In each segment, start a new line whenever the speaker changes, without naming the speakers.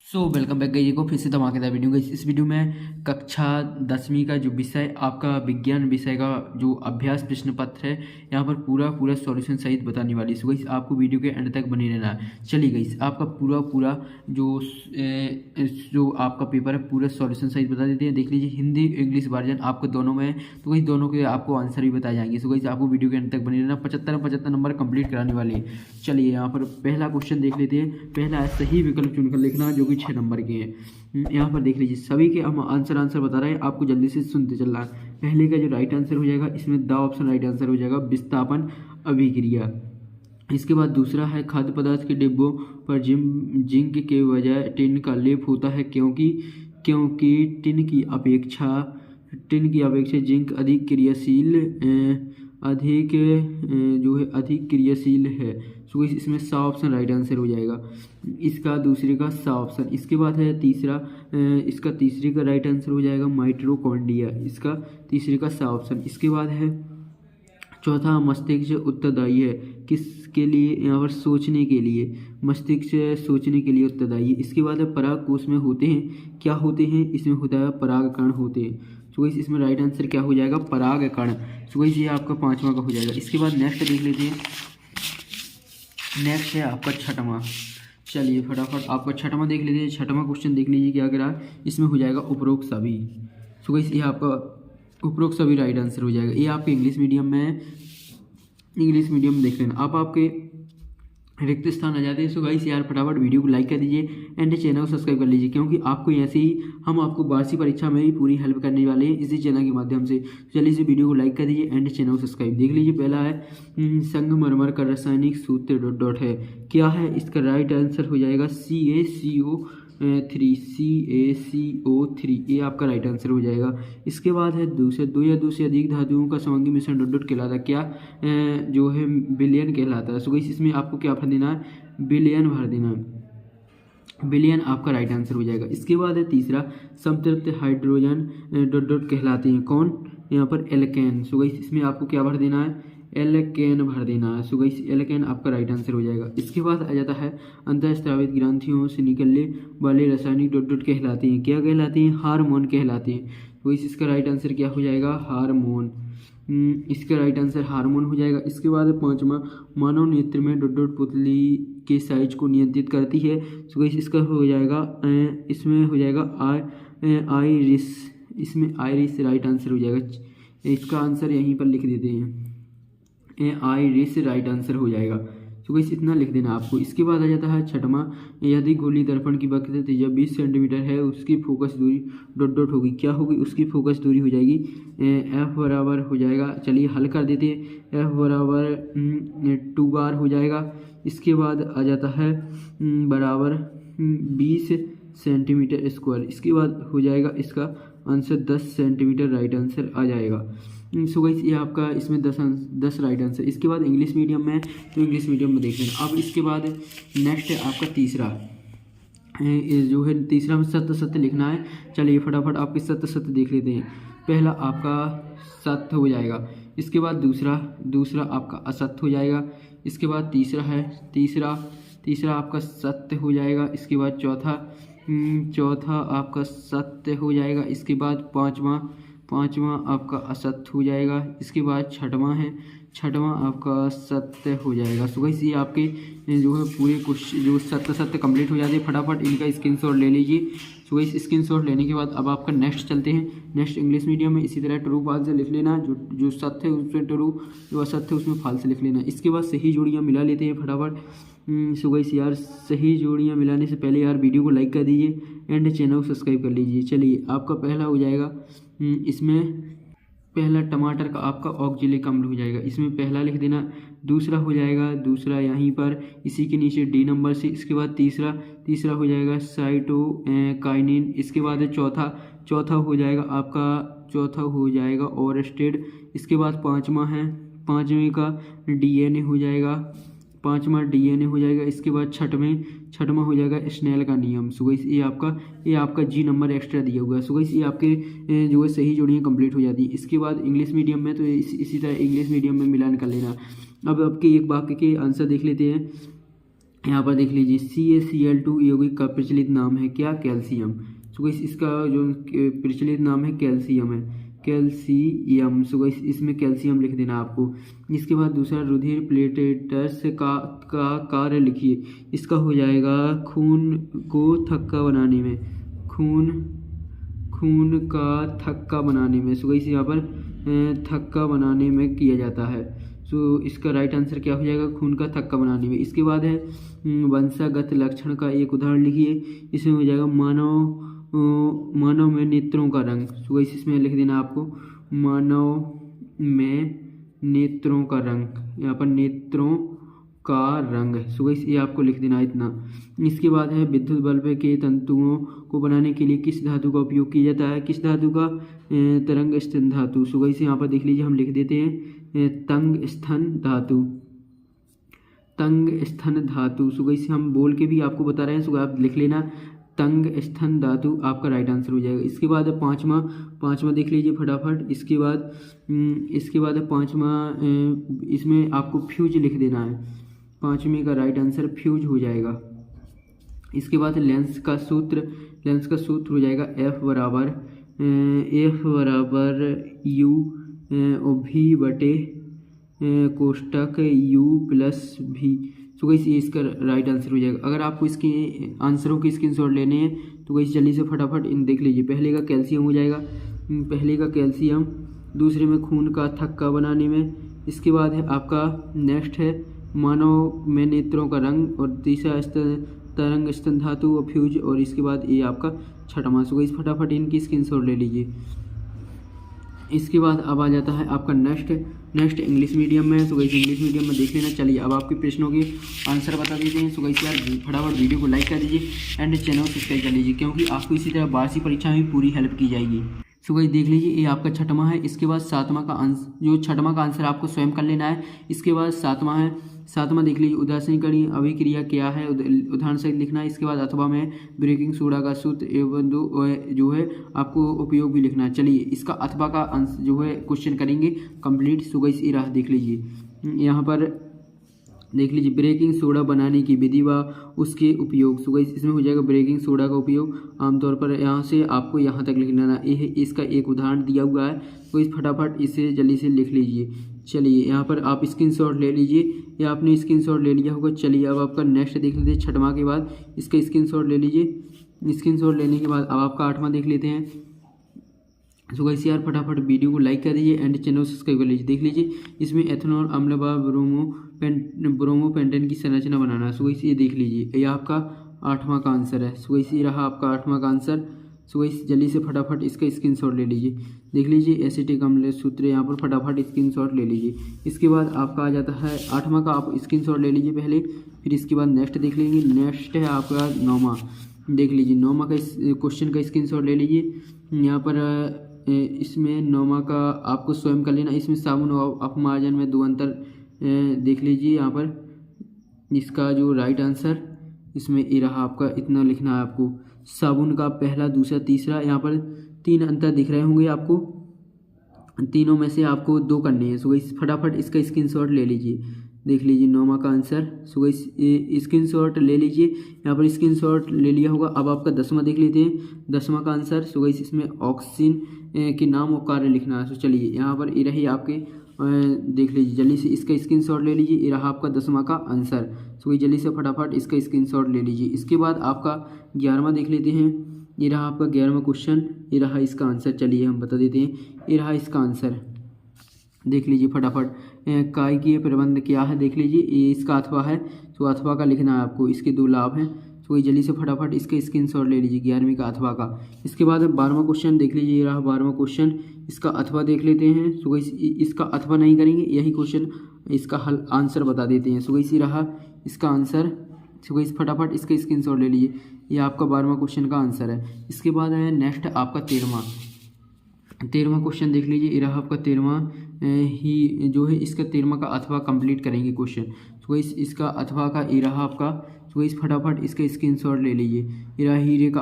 Welcome back guys को फिर से धमाकेदार वीडियो गाइस। इस वीडियो में कक्षा 10वीं का जो विषय आपका विज्ञान विषय का जो अभ्यास प्रश्न पत्र है यहाँ पर पूरा सॉल्यूशन सहित बताने वाली है। गाइस आपको वीडियो के एंड तक बने रहना है। चलिए गाइस आपका पूरा जो आपका पेपर है पूरा सॉल्यूशन सहित बता देते हैं। देख लीजिए हिंदी इंग्लिश वर्जन आपको दोनों में है, तो गाइस दोनों के आपको आंसर भी बताए जाएंगे। गाइस आपको वीडियो के एंड तक बने रहना। 75 नंबर कंप्लीट कराने वाले हैं। चलिए यहाँ पर पहला क्वेश्चन देख लेते हैं। पहला है सही विकल्प चुनकर लिखना, जो कि 6 नंबर के हैं। यहाँ पर देख लीजिए सभी के हम आंसर बता रहे हैं, आपको जल्दी से सुनते चल रहा है। पहले का जो राइट आंसर हो जाएगा, इसमें द ऑप्शन राइट आंसर हो जाएगा, विस्थापन अभिक्रिया। इसके बाद दूसरा है खाद्य पदार्थ के डिब्बों पर जिंक के बजाय टिन का लेप होता है क्योंकि टिन की अपेक्षा जिंक अधिक क्रियाशील है। सो इसमें सा ऑप्शन राइट आंसर हो जाएगा, इसका दूसरे का सा ऑप्शन। इसके बाद है तीसरा, इसका तीसरे का राइट आंसर हो जाएगा माइटोकॉन्ड्रिया, इसका तीसरे का सा ऑप्शन। इसके बाद है चौथा मस्तिष्क उत्तरदायी है किसके लिए, यहाँ पर सोचने के लिए, मस्तिष्क सोचने के लिए उत्तरदायी है। इसके बाद है पराग कोष में होते हैं, क्या होते हैं, इसमें होता है परागकण होते हैं। सो इसमें राइट आंसर क्या हो जाएगा, परागकण। सो ये आपका 5वां का हो जाएगा। इसके बाद नेक्स्ट देख लेते हैं। नेक्स्ट है आपका 6वां। चलिए फटाफट आपका 6वां देख लीजिए। 6वां क्वेश्चन देख लीजिए क्या करा, इसमें हो जाएगा उपरोक्त सभी। सो ये आपका उपरोक्त सभी राइट आंसर हो जाएगा। ये आपके इंग्लिश मीडियम में देख लेना। अब आपके रिक्त स्थान आ जाते हैं। सो गाइस यार फटाफट वीडियो को लाइक कर दीजिए एंड चैनल को सब्सक्राइब कर लीजिए, क्योंकि आपको ऐसे ही हम आपको वार्षिक परीक्षा में भी पूरी हेल्प करने वाले हैं इसी चैनल के माध्यम से। चलिए इस वीडियो को लाइक कर दीजिए एंड चैनल को सब्सक्राइब। देख लीजिए पहला है संगमरमर का रासायनिक सूत्र ... है, क्या है, इसका राइट आंसर हो जाएगा CaCO3। ये आपका राइट आंसर हो जाएगा। इसके बाद है दूसरे दो या दो से अधिक धातुओं का समांगी मिश्रण ... कहलाता है, क्या जो है विलयन कहलाता है। सो गाइस इसमें आपको क्या भर देना है, विलयन भर देना है। विलयन आपका राइट आंसर हो जाएगा। इसके बाद है तीसरा संतृप्त हाइड्रोजन ... कहलाते हैं, कौन, यहाँ पर एल्केन। सो गाइस इसमें आपको क्या भर देना है, एल्केन भर देना है। सो गाइस एल्केन आपका राइट आंसर हो जाएगा। इसके बाद आ जाता है अंतःस्रावित ग्रंथियों से निकलने वाले रासायनिक ... कहलाते हैं, क्या कहलाते हैं, हार्मोन कहलाते हैं। तो इसका राइट आंसर क्या हो जाएगा, हार्मोन। इसका राइट आंसर हार्मोन हो जाएगा। इसके बाद 5वां मानव नेत्र में ... पुतली के साइज को नियंत्रित करती है। सो गाइस इसका हो जाएगा, इसमें हो जाएगा आइरिस। इसमें आइरिस राइट आंसर हो जाएगा। इसका आंसर यहीं पर लिख देते हैं, आइरिस राइट आंसर हो जाएगा। तो गाइस इतना लिख देना आपको। इसके बाद आ जाता है 6वां, यदि गोली दर्पण की वक्रता 20 सेंटीमीटर है, उसकी फोकस दूरी ... होगी, क्या होगी, उसकी फोकस दूरी हो जाएगी F बराबर हो जाएगा। चलिए हल कर देते हैं। F बराबर 2 बार हो जाएगा। इसके बाद आ जाता है बराबर 20 सेंटीमीटर स्क्वायर। इसके बाद हो जाएगा इसका आंसर 10 सेंटीमीटर राइट आंसर आ जाएगा। सो गाइस ये आपका इसमें 10 राइट आंसर। इसके बाद इंग्लिश मीडियम में, तो इंग्लिश मीडियम में देख लेना। अब इसके बाद नेक्स्ट है आपका तीसरा, जो है तीसरा में सत्य लिखना है। चलिए फटाफट आपके सत्य देख लेते हैं। पहला आपका सत्य हो जाएगा। इसके बाद दूसरा आपका असत्य हो जाएगा। इसके बाद तीसरा आपका सत्य हो जाएगा। इसके बाद चौथा आपका सत्य हो जाएगा। इसके बाद पाँचवा आपका असत्य हो जाएगा। इसके बाद छठवां आपका सत्य हो जाएगा। सो गाइस ये आपके जो है पूरे कुछ जो सत्य कंप्लीट हो जाते हैं। फटाफट इनका स्क्रीनशॉट ले लीजिए। सो गाइस स्क्रीनशॉट लेने के बाद अब आपका नेक्स्ट चलते हैं। नेक्स्ट इंग्लिश मीडियम में इसी तरह ट्रू फॉल्स लिख लेना, जो सत्य है उसमें ट्रू, जो असत्य है उसमें फॉल्स लिख लेना। इसके बाद सही जोड़ियाँ मिला लेते हैं फटाफट। सो गाइस यार सही जोड़ियाँ मिलाने से पहले यार वीडियो को लाइक कर दीजिए एंड चैनल को सब्सक्राइब कर लीजिए। चलिए आपका पहला हो जाएगा, इसमें पहला टमाटर का आपका ऑक्जेलिक अम्ल हो जाएगा। इसमें पहला लिख देना। दूसरा हो जाएगा, दूसरा यहीं पर इसी के नीचे D नंबर से। इसके बाद तीसरा हो जाएगा साइटोकाइनिन। इसके बाद चौथा हो जाएगा आपका ओरेस्टेड। इसके बाद पाँचवें का DNA हो जाएगा, 5वां DNA हो जाएगा। इसके बाद छठवां हो जाएगा स्नेल का नियम। सो गाइस ये आपका G नंबर एक्स्ट्रा दिया हुआ है। सो गाइस ये आपके जो है सही जोड़ियाँ कंप्लीट हो जाती है। इसके बाद इंग्लिश मीडियम में तो इसी तरह इंग्लिश मीडियम में मिलान कर लेना। अब आपके एक वाक्य के आंसर देख लेते हैं। यहाँ पर देख लीजिए CaCl2 यौगिक का प्रचलित नाम है क्या? कैल्शियम। सो गाइस इसका जो प्रचलित नाम है कैल्शियम है, कैल्शियम। सो गाइस इसमें कैल्शियम लिख देना आपको। इसके बाद दूसरा रुधिर प्लेटलेट्स का कार्य लिखिए। इसका हो जाएगा खून को थक्का बनाने में, खून का थक्का बनाने में। सो गाइस यहाँ पर थक्का बनाने में किया जाता है। सो इसका राइट आंसर क्या हो जाएगा? खून का थक्का बनाने में। इसके बाद है वंशागत लक्षण का एक उदाहरण लिखिए। इसमें हो जाएगा मानव में नेत्रों का रंग। सो गाइस इसमें लिख देना आपको मानव में नेत्रों का रंग, यहाँ पर नेत्रों का रंग। सो गाइस ये आपको लिख देना इतना। इसके बाद है विद्युत बल्ब के तंतुओं को बनाने के लिए किस धातु का उपयोग किया जाता है? किस धातु का? तरंगस्थन धातु। सो गाइस यहाँ पर देख लीजिए हम लिख देते हैं तंगस्थन धातु, तंगस्थन धातु। सो गाइस हम बोल के भी आपको बता रहे हैं, सो आप लिख लेना तंगस्थन धातु आपका राइट आंसर हो जाएगा। इसके बाद है पाँचवा देख लीजिए फटाफट। इसके बाद है पाँचवा, इसमें आपको फ्यूज लिख देना है। पाँचवें का राइट आंसर फ्यूज हो जाएगा। इसके बाद लेंस का सूत्र हो जाएगा F बराबर U V बटे कोष्टक U प्लस V। तो गाइस ये इसका राइट आंसर हो जाएगा। अगर आपको इसके आंसरों की स्क्रीनशॉट लेने हैं तो गाइस जल्दी से फटाफट इन देख लीजिए। पहले का कैल्शियम हो जाएगा, पहले का कैल्शियम, दूसरे में खून का थक्का बनाने में। इसके बाद है आपका नेक्स्ट है मानव में नेत्रों का रंग, और तीसरा तरंग स्तन धातु और फ्यूज, और इसके बाद ये आपका छठवां। सो गाइस फटाफट इनकी स्क्रीनशॉट ले लीजिए। इसके बाद अब आ जाता है आपका नेक्स्ट इंग्लिश मीडियम में। सो गाइस इंग्लिश मीडियम में देख लेना। चलिए अब आपके प्रश्नों के आंसर बता देते हैं। सो गाइस यार फटाफट वीडियो को लाइक कर दीजिए एंड चैनल को सब्सक्राइब कर लीजिए, क्योंकि आपको इसी तरह वार्षिक परीक्षा में पूरी हेल्प की जाएगी। सो गाइस देख लीजिए ये आपका छठवां है। इसके बाद सातवां का आंसर, जो छठवां का आंसर आपको स्वयं कर लेना है। इसके बाद सातवां है, सातवां देख लीजिए उदासीनीकरण अभिक्रिया क्या है, उदाहरण सहित लिखना है। इसके बाद अथवा में बेकिंग सोडा का सूत्र एवं जो है आपको उपयोग भी लिखना है। चलिए इसका अथवा का आंसर जो है क्वेश्चन करेंगे कंप्लीट। सो गाइस ये रहा देख लीजिए, यहाँ पर देख लीजिए बेकिंग सोडा बनाने की विधि व उसके उपयोग। सो गाइस इसमें हो जाएगा बेकिंग सोडा का उपयोग आमतौर पर यहाँ से आपको यहाँ तक लिख लेना। ये इसका एक उदाहरण दिया हुआ है, तो इस फटाफट इसे जल्दी से लिख लीजिए। चलिए यहाँ पर आप स्क्रीनशॉट ले लीजिए, या आपने स्क्रीनशॉट ले लिया होगा। चलिए अब आपका नेक्स्ट देख लेते हैं छठवां के बाद। इसका स्क्रीनशॉट ले लीजिए। स्क्रीनशॉट लेने के बाद अब आपका आठवां देख लेते हैं। सो गाइस यार फटाफट वीडियो को लाइक कर दीजिए एंड चैनल को सब्सक्राइब कर लीजिए। देख लीजिए इसमें एथेनॉल अम्ल व ब्रोमोपेंटेन की संरचना बनाना। सो गाइस ये देख लीजिए ये आपका आठवां का आंसर है। सो गाइस ये रहा आपका आठवां का आंसर। सो गाइस जल्दी से फटाफट इसका स्क्रीनशॉट ले लीजिए। देख लीजिए एसिटिक अम्ल सूत्र, यहाँ पर फटाफट स्क्रीनशॉट ले लीजिए। इसके बाद आपका आ जाता है आठवां का, आप स्क्रीनशॉट ले लीजिए पहले, फिर इसके बाद नेक्स्ट देख लेंगे। नेक्स्ट है आपका नौवां। देख लीजिए नौवां का क्वेश्चन का स्क्रीनशॉट ले लीजिए। यहाँ पर इसमें नौवां का आपको स्वयं कर लेना। इसमें साबुन और अपमार्जन में दो अंतर देख लीजिए। यहाँ पर इसका जो राइट आंसर इसमें ये रहा आपका, इतना लिखना है आपको। साबुन का पहला, दूसरा, तीसरा, यहाँ पर 3 अंतर दिख रहे होंगे आपको। तीनों में से आपको 2 करने हैं। सो इस फटाफट इसका स्क्रीनशॉट ले लीजिए। देख लीजिए नौवां का आंसर। सो इस स्क्रीनशॉट ले लीजिए, यहाँ पर स्क्रीनशॉट ले लिया होगा। अब आपका 10वां देख लेते हैं। 10वां का आंसर। सो इसमें ऑक्सीजन के नाम और कार्य लिखना है। सो चलिए यहाँ पर ये रही आपके, देख लीजिए जल्दी से इसका स्क्रीनशॉट ले लीजिए। ये रहा आपका 10वां का आंसर। सो जल्दी से फटाफट इसका स्क्रीनशॉट ले लीजिए। इसके बाद आपका 11वां देख लेते हैं। ये रहा आपका 11वां क्वेश्चन, ये रहा इसका आंसर। चलिए हम बता देते हैं, ये रहा इसका आंसर। देख लीजिए फटाफट कायिकीय प्रबंध क्या है, देख लीजिए ये इसका अथवा है। तो अथवा का लिखना है आपको, इसके 2 लाभ हैं। तो जल्दी से फटाफट इसका स्क्रीनशॉट ले लीजिए 11वीं का अथवा का। इसके बाद 12वां क्वेश्चन देख लीजिए, ये रहा 12वां क्वेश्चन। इसका अथवा देख लेते हैं। सो इसका अथवा नहीं करेंगे, यही क्वेश्चन इसका हल आंसर बता देते हैं। सो इसी रहा इसका आंसर। सो फटाफट इसका स्क्रीनशॉट ले लीजिए, ये आपका 12वां क्वेश्चन का आंसर है। इसके बाद है नेक्स्ट आपका 13वां क्वेश्चन देख लीजिए, ये रहा आपका 13वां ही जो है। इसका 13वां का अथवा कंप्लीट करेंगे क्वेश्चन। सो इसका अथवा का ये रहा आपका। सो फटाफट इसका स्क्रीनशॉट ले लीजिए। ये रहा हीरे का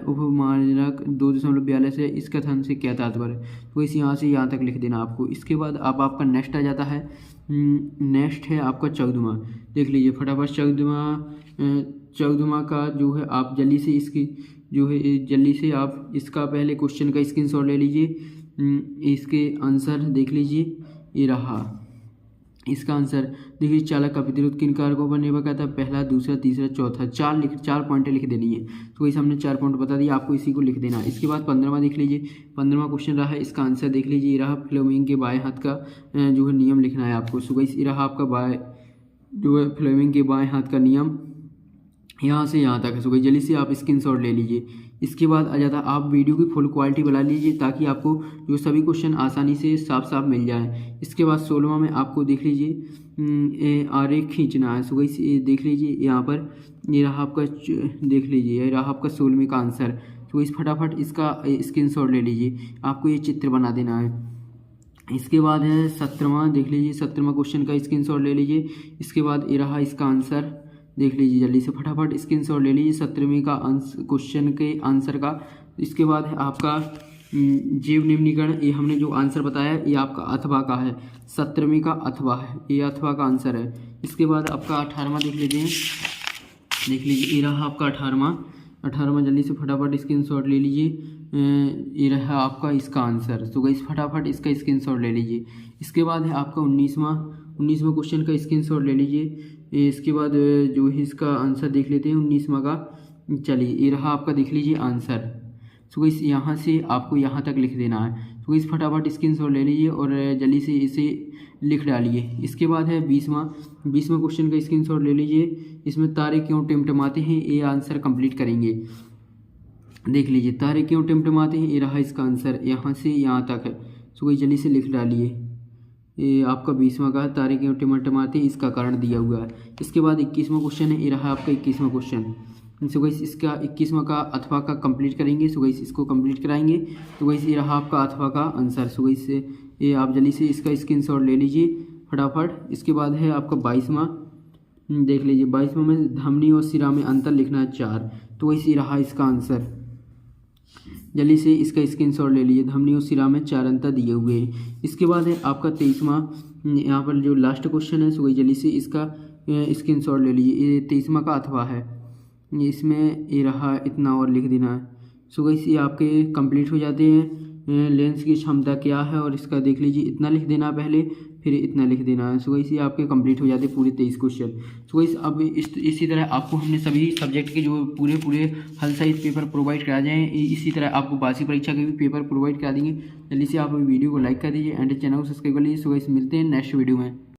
उपमानक 2.42 है, इसका धन से क्या तात्पर्य है। तो यहाँ से यहाँ तक लिख देना आपको। इसके बाद अब आपका नेक्स्ट आ जाता है नेक्स्ट है आपका 14वां, देख लीजिए फटाफट 14वां का जो है आप जल्दी से इसकी जो है जल्दी से आप इसका पहले क्वेश्चन का स्क्रीनशॉट ले लीजिए। इसके आंसर देख लीजिए, ये रहा इसका आंसर। देखिए चालक का प्रतिरोध किन कारकों पर निर्भर करता है, पहला, दूसरा, तीसरा, चौथा। 4 पॉइंटें लिख देनी है। तो इस हमने 4 पॉइंट बता दिया, आपको इसी को लिख देना है। इसके बाद 15वां देख लीजिए, 15वां क्वेश्चन रहा है, इसका आंसर देख लीजिए, ये रहा फ्लेमिंग के बाएं हाथ का जो है नियम लिखना है आपको। सो गाइस ये रहा आपका जो है फ्लेमिंग के बाएं हाथ का नियम, यहाँ से यहाँ तक है। सो गाइस जल्दी से आप स्क्रीनशॉट ले लीजिए। इसके बाद आ जाता आप वीडियो की फुल क्वालिटी बना लीजिए ताकि आपको जो सभी क्वेश्चन आसानी से साफ साफ मिल जाए। इसके बाद 16वां में आपको देख लीजिए आरेख खींचना है। सो गाइस ये देख लीजिए, यहाँ पर ये रहा आपका देख लीजिए, ये रहा आपका 16वें का आंसर। तो इस फटाफट इसका स्क्रीनशॉट ले लीजिए, आपको ये चित्र बना देना है। इसके बाद है 17वां, देख लीजिए 17वां क्वेश्चन का स्क्रीनशॉट ले लीजिए। इसके बाद ये रहा इसका आंसर, देख लीजिए जल्दी से फटाफट स्क्रीनशॉट ले लीजिए 17वें का क्वेश्चन के आंसर का। इसके बाद है आपका जैव निम्नीकरण, ये हमने जो आंसर बताया ये आपका अथवा का है, 17वें का अथवा है, ये अथवा का आंसर है। इसके बाद आपका 18वां देख लेते हैं, देख लीजिए ये रहा आपका 18वां जल्दी से फटाफट स्क्रीनशॉट ले लीजिए, ये रहा आपका इसका आंसर। तो गाइस फटाफट इसका स्क्रीनशॉट ले लीजिए। इसके बाद है आपका 19वां क्वेश्चन का स्क्रीनशॉट ले लीजिए। इसके बाद जो है इसका आंसर देख लेते हैं 19वां का। चलिए ये रहा आपका देख लीजिए आंसर। सो गाइस यहाँ से आपको यहाँ तक लिख देना है। तो गाइस फटाफट स्क्रीनशॉट ले लीजिए और जल्दी से इसे लिख डालिए। इसके बाद है 20वां क्वेश्चन का स्क्रीनशॉट ले लीजिए। इसमें तारे क्यों टिमटिमाते हैं, ये आंसर कंप्लीट करेंगे। देख लीजिए तारे क्यों टिमटिमाते हैं, ये रहा इसका आंसर, यहाँ से यहाँ तक है। सो गाइस जल्दी से लिख डालिए। ये आपका 20वां का तारे क्यों टिमटिमाते हैं, इसका कारण दिया हुआ है। इसके बाद 21वां क्वेश्चन है, ये रहा आपका 21वां क्वेश्चन। सो गाइस इसका 21वां का अथवा का कंप्लीट करेंगे। सो गाइस इसको कंप्लीट कराएंगे। तो गाइस ये रहा आपका अथवा का आंसर। सो गाइस ये आप जल्दी से इसका स्क्रीनशॉट ले लीजिए फटाफट। इसके बाद है आपका 22वां, देख लीजिए 22वां में धमनी और सिरा में अंतर लिखना है 4। तो गाइस ये रहा इसका आंसर, जल्दी से इसका स्क्रीनशॉट ले लीजिए, धमनी और सिरा में 4 अंतर दिए हुए हैं। इसके बाद है आपका 23वां, यहाँ पर जो लास्ट क्वेश्चन है। सो गाइस जल्दी से इसका स्क्रीनशॉट ले लीजिए, ये 23वां का अथवा है, इसमें ये रहा इतना और लिख देना है। सो गाइस ये आपके कंप्लीट हो जाते हैं। लेंस की क्षमता क्या है और इसका देख लीजिए इतना लिख देना पहले, फिर इतना लिख देना है। सो गाइस ये आपके कंप्लीट हो जाते हैं पूरे 23 क्वेश्चन। सो गाइस अब इसी तरह आपको हमने सभी सब्जेक्ट के जो पूरे हल सहित पेपर प्रोवाइड करा जाएँ, इसी तरह आपको वार्षिक परीक्षा के भी पेपर प्रोवाइड करा देंगे। जल्दी से आप वीडियो को लाइक कर दीजिए एंड चैनल को सब्सक्राइब कर लीजिए। सो गाइस मिलते हैं नेक्स्ट वीडियो में।